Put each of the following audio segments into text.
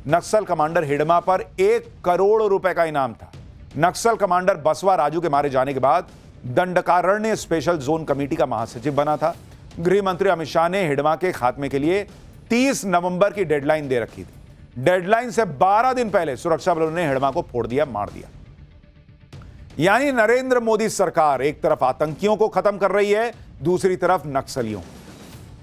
नक्सल commander Hidma पर 1 करोड़ रुपए का इनाम था। नक्सल कमांडर बसवा राजू के मारे जाने के बाद दंडकारण्य स्पेशल जोन कमेटी का महासचिव बना था। गृह मंत्री अमित शाह ने हिडमा के खात्मे के लिए 30 नवंबर की डेडलाइन दे रखी थी। डेडलाइन से 12 दिन पहले सुरक्षा बलों ने हिडमा को फोड़ दिया, मार दिया। यानी नरेंद्र मोदी सरकार एक तरफ आतंकियों को खत्म कर रही है, दूसरी तरफ नक्सलियों।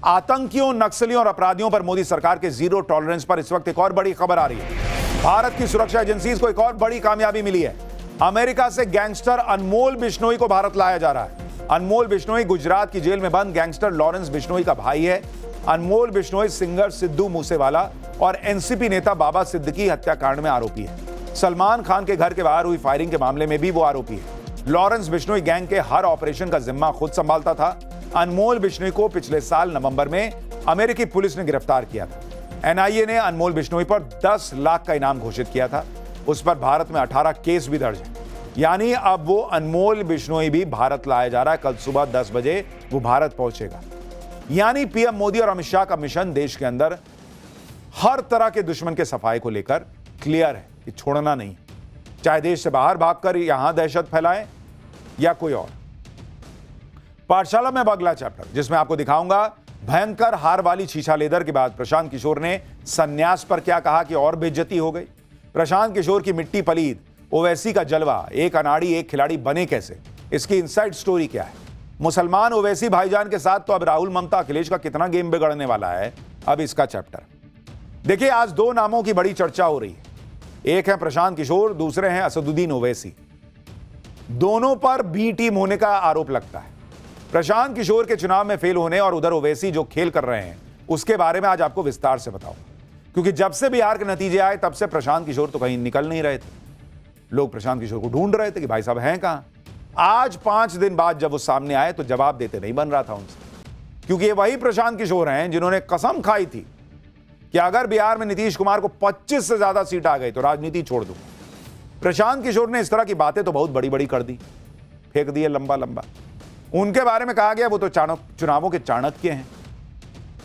आतंकियों, नक्सलियों और अपराधियों पर मोदी सरकार के जीरो टॉलरेंस पर इस वक्त एक और बड़ी खबर आ रही है। भारत की सुरक्षा एजेंसीज को एक और बड़ी कामयाबी मिली है। अमेरिका से गैंगस्टर अनमोल बिश्नोई को भारत लाया जा रहा है। अनमोल बिश्नोई गुजरात की जेल में बंद गैंगस्टर लॉरेंस बिश्नोई का भाई है। अनमोल बिश्नोई सिंगर सिद्धू मूसेवाला और एनसीपी नेता बाबा सिद्दीकी हत्याकांड में आरोपी है। सलमान खान के घर के बाहर हुई फायरिंग के मामले में भी वो आरोपी है। लॉरेंस बिश्नोई गैंग के हर ऑपरेशन का जिम्मा खुद संभालता था। अनमोल बिश्नोई को पिछले साल नवंबर में अमेरिकी पुलिस ने गिरफ्तार किया था। एनआईए ने अनमोल बिश्नोई पर 10 लाख का इनाम घोषित किया था। उस पर भारत में 18 केस भी दर्ज है। यानी अब वो अनमोल बिश्नोई भी भारत लाया जा रहा है। कल सुबह 10 बजे वो भारत पहुंचेगा। यानी पीएम मोदी और अमित शाह का मिशन देश के अंदर हर तरह के दुश्मन के सफाई को लेकर क्लियर है कि छोड़ना नहीं, चाहे देश से बाहर भागकर यहां दहशत फैलाए या कोई और। पाठशाला में अब अगला चैप्टर, जिसमें आपको दिखाऊंगा भयंकर हार वाली शीशा लेदर के बाद प्रशांत किशोर ने संन्यास पर क्या कहा कि और बेइज्जती हो गई। प्रशांत किशोर की मिट्टी पलीद, ओवैसी का जलवा, एक अनाड़ी एक खिलाड़ी बने कैसे, इसकी इनसाइड स्टोरी क्या है। मुसलमान ओवैसी भाईजान के साथ तो अब राहुल, ममता, अखिलेश का कितना गेम बिगड़ने वाला है, अब इसका चैप्टर देखिए। आज 2 नामों की बड़ी चर्चा हो रही है। एक है प्रशांत किशोर, दूसरे हैं असदुद्दीन ओवैसी। दोनों पर बी टीम होने का आरोप लगता है। प्रशांत किशोर के चुनाव में फेल होने और उधर ओवैसी जो खेल कर रहे हैं उसके बारे में आज आपको विस्तार से बताऊं, क्योंकि जब से बिहार के नतीजे आए तब से प्रशांत किशोर तो कहीं निकल नहीं रहे थे। लोग प्रशांत किशोर को ढूंढ रहे थे कि भाई साहब हैं कहां। आज 5 दिन बाद जब वो सामने आए तो जवाब देते नहीं बन रहा था उनसे, क्योंकि ये वही प्रशांत किशोर हैं जिन्होंने कसम खाई थी कि अगर बिहार में नीतीश कुमार को 25 से ज्यादा सीट आ गई तो राजनीति छोड़ दूंगा। प्रशांत किशोर ने इस तरह की बातें तो बहुत बड़ी बड़ी कर दी, फेंक दिए लंबा लंबा। उनके बारे में कहा गया वो तो चुनावों के चाणक्य हैं।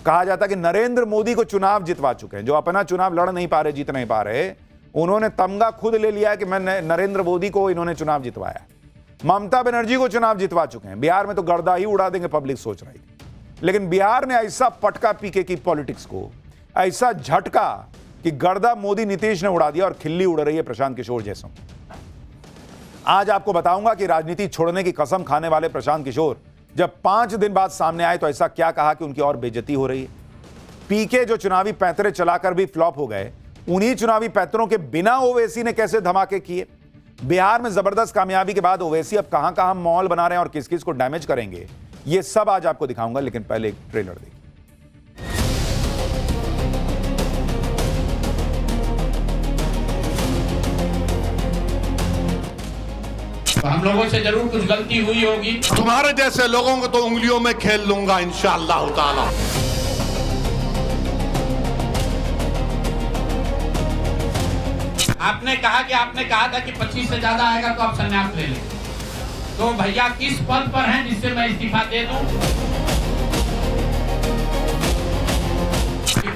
कहा जाता कि नरेंद्र मोदी को चुनाव जितवा चुके हैं। जो अपना चुनाव लड़ नहीं पा रहे, जीत नहीं पा रहे, उन्होंने तमगा खुद ले लिया कि मैं नरेंद्र मोदी को इन्होंने चुनाव जितवाया। ममता बनर्जी को चुनाव जितवा चुके हैं। बिहार में तो गर्दा ही उड़ा देंगे पब्लिक सोच रही थी, लेकिन बिहार ने ऐसा पटका पीके की पॉलिटिक्स को, ऐसा झटका कि गर्दा मोदी नीतीश ने उड़ा दिया और खिल्ली उड़ रही है प्रशांत किशोर जैसों। आज आपको बताऊंगा कि राजनीति छोड़ने की कसम खाने वाले प्रशांत किशोर जब 5 दिन बाद सामने आए तो ऐसा क्या कहा कि उनकी और बेइज्जती हो रही है। पीके जो चुनावी पैंतरे चलाकर भी फ्लॉप हो गए, उन्हीं चुनावी पैंतरों के बिना ओवैसी ने कैसे धमाके किए। बिहार में जबरदस्त कामयाबी के बाद ओवैसी अब कहां कहां माहौल बना रहे हैं और किस किस को डैमेज करेंगे, ये सब आज आपको दिखाऊंगा। लेकिन पहले एक ट्रेलर देखिए। हम लोगों से जरूर कुछ गलती हुई होगी। तुम्हारे जैसे लोगों को तो उंगलियों में खेल लूंगा इंशाअल्लाह ताला। आपने कहा था कि 25 से ज्यादा आएगा तो आप संन्यास ले लें। तो भैया किस पद पर हैं जिससे मैं इस्तीफा दे दूं?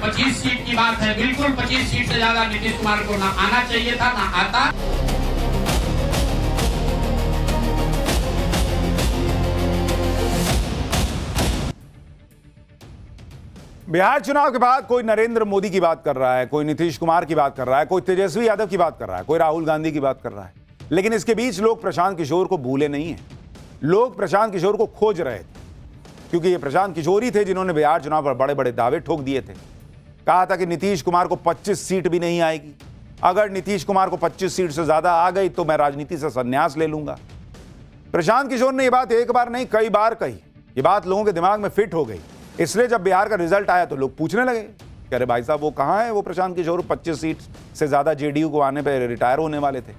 25 सीट की बात है, बिल्कुल 25 सीट से ज्यादा नीतीश कुमार को ना आना चाहिए था, ना आता। बिहार चुनाव के बाद कोई नरेंद्र मोदी की बात कर रहा है, कोई नीतीश कुमार की बात कर रहा है, कोई तेजस्वी यादव की बात कर रहा है, कोई राहुल गांधी की बात कर रहा है, लेकिन इसके बीच लोग प्रशांत किशोर को भूले नहीं हैं। लोग प्रशांत किशोर को खोज रहे थे, क्योंकि ये प्रशांत किशोर ही थे जिन्होंने बिहार चुनाव पर बड़े बड़े दावे ठोक दिए थे। कहा था कि नीतीश कुमार को 25 सीट भी नहीं आएगी, अगर नीतीश कुमार को 25 सीट से ज्यादा आ गई तो मैं राजनीति से संन्यास ले लूंगा। प्रशांत किशोर ने यह बात एक बार नहीं कई बार कही। ये बात लोगों के दिमाग में फिट हो गई, इसलिए जब बिहार का रिजल्ट आया तो लोग पूछने लगे कि अरे भाई साहब वो कहाँ है वो प्रशांत किशोर, 25 सीट से ज्यादा जेडीयू को आने पर रिटायर होने वाले थे,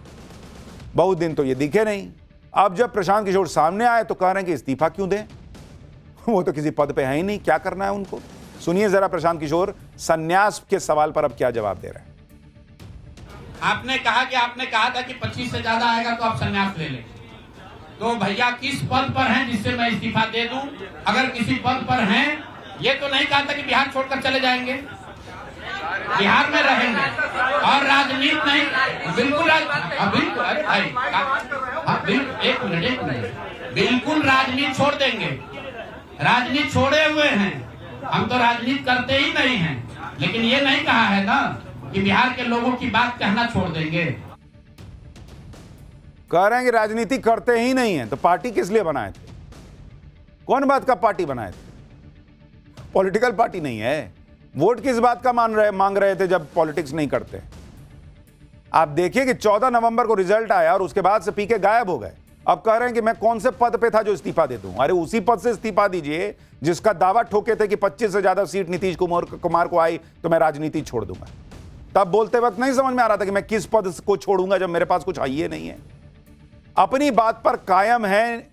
बहुत दिन तो ये दिखे नहीं। अब जब प्रशांत किशोर सामने आए तो कह रहे हैं कि इस्तीफा क्यों दें, वो तो किसी पद पे है ही नहीं, क्या करना है उनको। सुनिए जरा प्रशांत किशोर संन्यास के सवाल पर अब क्या जवाब दे रहे हैं। आपने कहा था कि 25 से ज्यादा आएगा तो आप संन्यास ले लें। तो भैया किस पद पर हैं जिससे मैं इस्तीफा दे दूं? अगर किसी पद पर हैं, ये तो नहीं कहा था कि बिहार छोड़कर चले जाएंगे। बिहार में रहेंगे और राजनीति नहीं, बिल्कुल बिल्कुल, अरे भाई एक मिनट, बिल्कुल राजनीति छोड़ देंगे। राजनीति छोड़े हुए हैं, हम तो राजनीति करते ही नहीं हैं, लेकिन ये नहीं कहा है ना कि बिहार के लोगों की बात कहना छोड़ देंगे। कह रहे हैं कि राजनीति करते ही नहीं है, तो पार्टी किस लिए बनाए थे? कौन बात का पार्टी बनाए थे? पॉलिटिकल पार्टी नहीं है। वोट किस बात का मांग रहे थे जब पॉलिटिक्स नहीं करते? आप देखिए कि 14 नवंबर को रिजल्ट आया और उसके बाद से पीके गायब हो गए। अब कह रहे हैं कि मैं कौन से पद पे था जो इस्तीफा दे दूं। अरे उसी पद से इस्तीफा दीजिए जिसका दावा ठोके थे कि 25 से ज्यादा सीट नीतीश कुमार को आई तो मैं राजनीति छोड़ दूंगा। तब बोलते वक्त नहीं समझ में आ रहा था कि मैं किस पद को छोड़ूंगा जब मेरे पास कुछ आइए नहीं है। अपनी बात पर कायम है।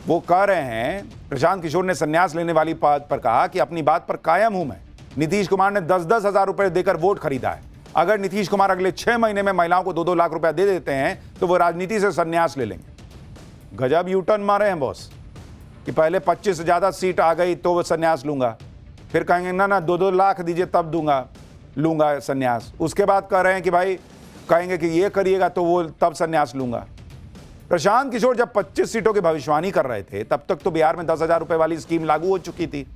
वो कह रहे हैं, प्रशांत किशोर ने संन्यास लेने वाली बात पर कहा कि अपनी बात पर कायम हूं मैं। नीतीश कुमार ने 10-10 हजार रुपए देकर वोट खरीदा है। अगर नीतीश कुमार अगले 6 महीने में महिलाओं को 2-2 लाख रुपया दे देते हैं तो वो राजनीति से संन्यास ले लेंगे। गजब यूटर्न मारे हैं बॉस कि पहले 25 से ज्यादा सीट आ गई तो वो संन्यास लूंगा, फिर कहेंगे ना 2-2 लाख दीजिए तब लूंगा संन्यास। उसके बाद कह रहे हैं कि भाई कहेंगे कि ये करिएगा तो वो तब संन्यास लूंगा। प्रशांत किशोर जब 25 सीटों की भविष्यवाणी कर रहे थे तब तक तो बिहार में 10,000 रुपए वाली स्कीम लागू हो चुकी थी।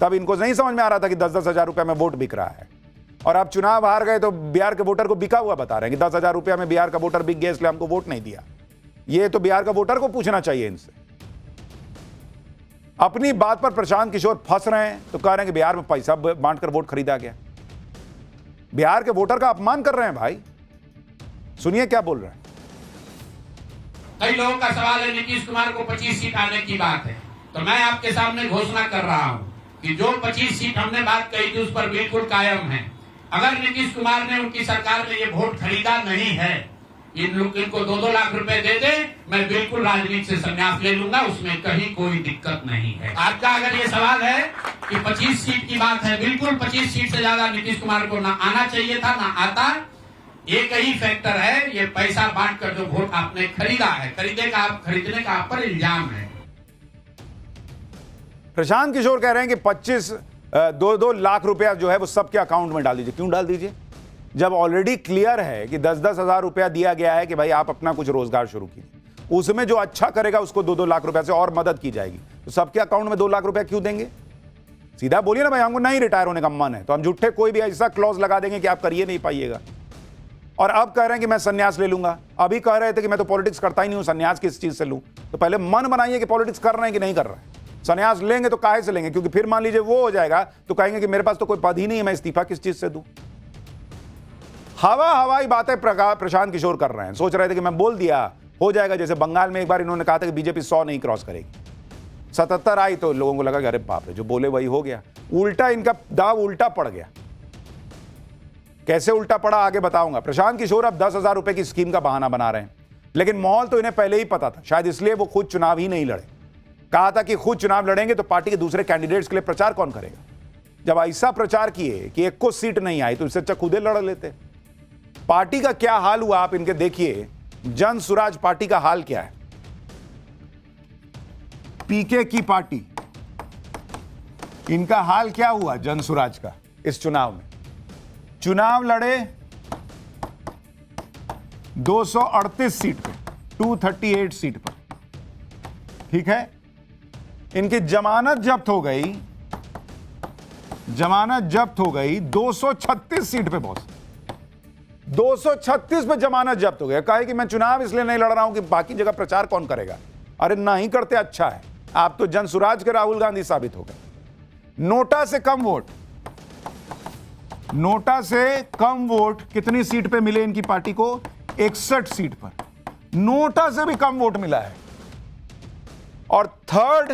तब इनको नहीं समझ में आ रहा था कि 10-10 हजार रुपए में वोट बिक रहा है। और अब चुनाव हार गए तो बिहार के वोटर को बिका हुआ बता रहे हैं कि 10,000 रुपया में बिहार का वोटर बिक गया इसलिए हमको वोट नहीं दिया। ये तो बिहार का वोटर को पूछना चाहिए इनसे। अपनी बात पर प्रशांत किशोर फंस रहे हैं तो कह रहे हैं कि बिहार में पैसा बांटकर वोट खरीदा गया। बिहार के वोटर का अपमान कर रहे हैं भाई। सुनिए क्या बोल रहे हैं। कई लोगों का सवाल है नीतीश कुमार को 25 सीट आने की बात है, तो मैं आपके सामने घोषणा कर रहा हूं कि जो 25 सीट हमने बात कही थी उस पर बिल्कुल कायम है। अगर नीतीश कुमार ने उनकी सरकार में ये वोट खरीदा नहीं है, इनको 2-2 लाख रुपए दे दे, मैं बिल्कुल राजनीति से संन्यास ले लूंगा, उसमें कहीं कोई दिक्कत नहीं है। आपका अगर ये सवाल है कि 25 सीट की बात है, बिल्कुल 25 सीट से ज्यादा नीतीश कुमार को ना आना चाहिए था, ना आता। एक ही फैक्टर है, ये पैसा बांटकर जो वोट आपने खरीदा है, खरीदने का आप पर इल्जाम है। प्रशांत किशोर कह रहे हैं कि 2-2 लाख रुपया जो है वो सबके अकाउंट में डाल दीजिए। क्यों डाल दीजिए जब ऑलरेडी क्लियर है कि 10-10 हजार रुपया दिया गया है कि भाई आप अपना कुछ रोजगार शुरू कीजिए, उसमें जो अच्छा करेगा उसको 2-2 लाख रुपया से और मदद की जाएगी। तो सबके अकाउंट में 2 लाख रुपया क्यों देंगे? सीधा बोलिए ना भाई हमको नहीं रिटायर होने का मन है, तो हम झूठे कोई भी ऐसा क्लॉज लगा देंगे कि आप करिए नहीं पाइएगा। और अब कह रहे हैं कि मैं संन्यास ले लूंगा। अभी कह रहे थे कि मैं तो पॉलिटिक्स करता ही नहीं हूं, संन्यास किस चीज से लूं? तो पहले मन बनाइए कि पॉलिटिक्स कर रहे हैं कि नहीं कर रहे हैं। संन्यास लेंगे तो काहे से लेंगे? क्योंकि फिर मान लीजिए वो हो जाएगा तो कहेंगे कि मेरे पास तो कोई पद ही नहीं है, मैं इस्तीफा किस चीज से दूं? हवाई बातें प्रशांत किशोर कर रहे हैं। सोच रहे थे कि मैं बोल दिया हो जाएगा, जैसे बंगाल में एक बार इन्होंने कहा था कि बीजेपी 100 नहीं क्रॉस करेगी, 77 आई तो लोगों को लगा कि अरे बाप रे जो बोले वही हो गया। उल्टा इनका दाव उल्टा पड़ गया। कैसे उल्टा पड़ा आगे बताऊंगा। प्रशांत किशोर अब 10,000 रुपए की स्कीम का बहाना बना रहे हैं, लेकिन माहौल तो इन्हें पहले ही पता था, शायद इसलिए वो खुद चुनाव ही नहीं लड़े। कहा था कि खुद चुनाव लड़ेंगे तो पार्टी के दूसरे कैंडिडेट्स के लिए प्रचार कौन करेगा। जब ऐसा प्रचार किए कि एक को सीट नहीं आई तो इससे अच्छा खुदे लड़ लेते। पार्टी का क्या हाल हुआ आप इनके देखिए। जन सुराज पार्टी का हाल क्या है। पीके की पार्टी, इनका हाल क्या हुआ जन सुराज का। इस चुनाव में चुनाव लड़े 238 सीट पे, 238 सीट पर, ठीक है। इनकी जमानत जब्त हो गई, 236 सीट पे बॉस, 236 पे जमानत जब्त हो गया। कहे कि मैं चुनाव इसलिए नहीं लड़ रहा हूं कि बाकी जगह प्रचार कौन करेगा। अरे नहीं करते अच्छा है, आप तो जन सुराज के राहुल गांधी साबित हो गए। नोटा से कम वोट कितनी सीट पे मिले इनकी पार्टी को? 61 सीट पर। नोटा से भी कम वोट मिला है। और 3rd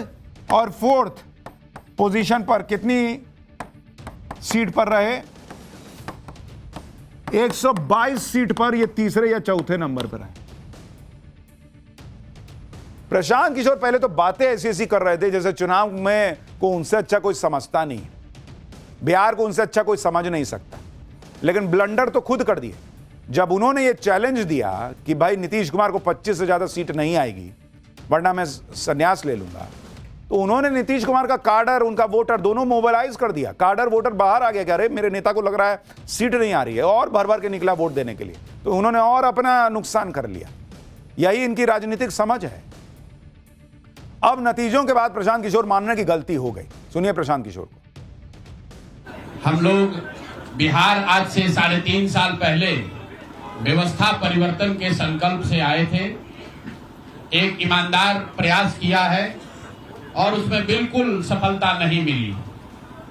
और 4th पोजीशन पर कितनी सीट पर रहे? 122 सीट पर ये तीसरे या चौथे नंबर पर है। प्रशांत किशोर पहले तो बातें ऐसी कर रहे थे जैसे चुनाव में को उनसे अच्छा कोई समझता नहीं, बिहार को उनसे अच्छा कोई समझ नहीं सकता। लेकिन ब्लंडर तो खुद कर दिए जब उन्होंने ये चैलेंज दिया कि भाई नीतीश कुमार को 25 से ज्यादा सीट नहीं आएगी वरना मैं संन्यास ले लूंगा। तो उन्होंने नीतीश कुमार का काडर, उनका वोटर दोनों मोबिलाइज कर दिया। काडर वोटर बाहर आ गया कि अरे मेरे नेता को लग रहा है सीट नहीं आ रही है, और भर भर के निकला वोट देने के लिए। तो उन्होंने और अपना नुकसान कर लिया। यही इनकी राजनीतिक समझ है। अब नतीजों के बाद प्रशांत किशोर मानने की गलती हो गई। सुनिए प्रशांत किशोर को। हम लोग बिहार आज से 3.5 साल पहले व्यवस्था परिवर्तन के संकल्प से आए थे। एक ईमानदार प्रयास किया है और उसमें बिल्कुल सफलता नहीं मिली,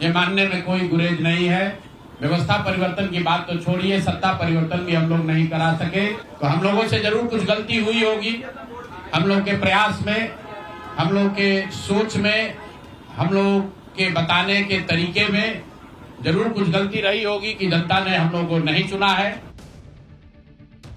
ये मानने में कोई गुरेज नहीं है। व्यवस्था परिवर्तन की बात तो छोड़िए, सत्ता परिवर्तन भी हम लोग नहीं करा सके। तो हम लोगों से जरूर कुछ गलती हुई होगी, हम लोग के प्रयास में, हम लोग के सोच में, हम लोग के बताने के तरीके में जरूर कुछ गलती रही होगी कि जनता ने हम लोग को नहीं चुना है।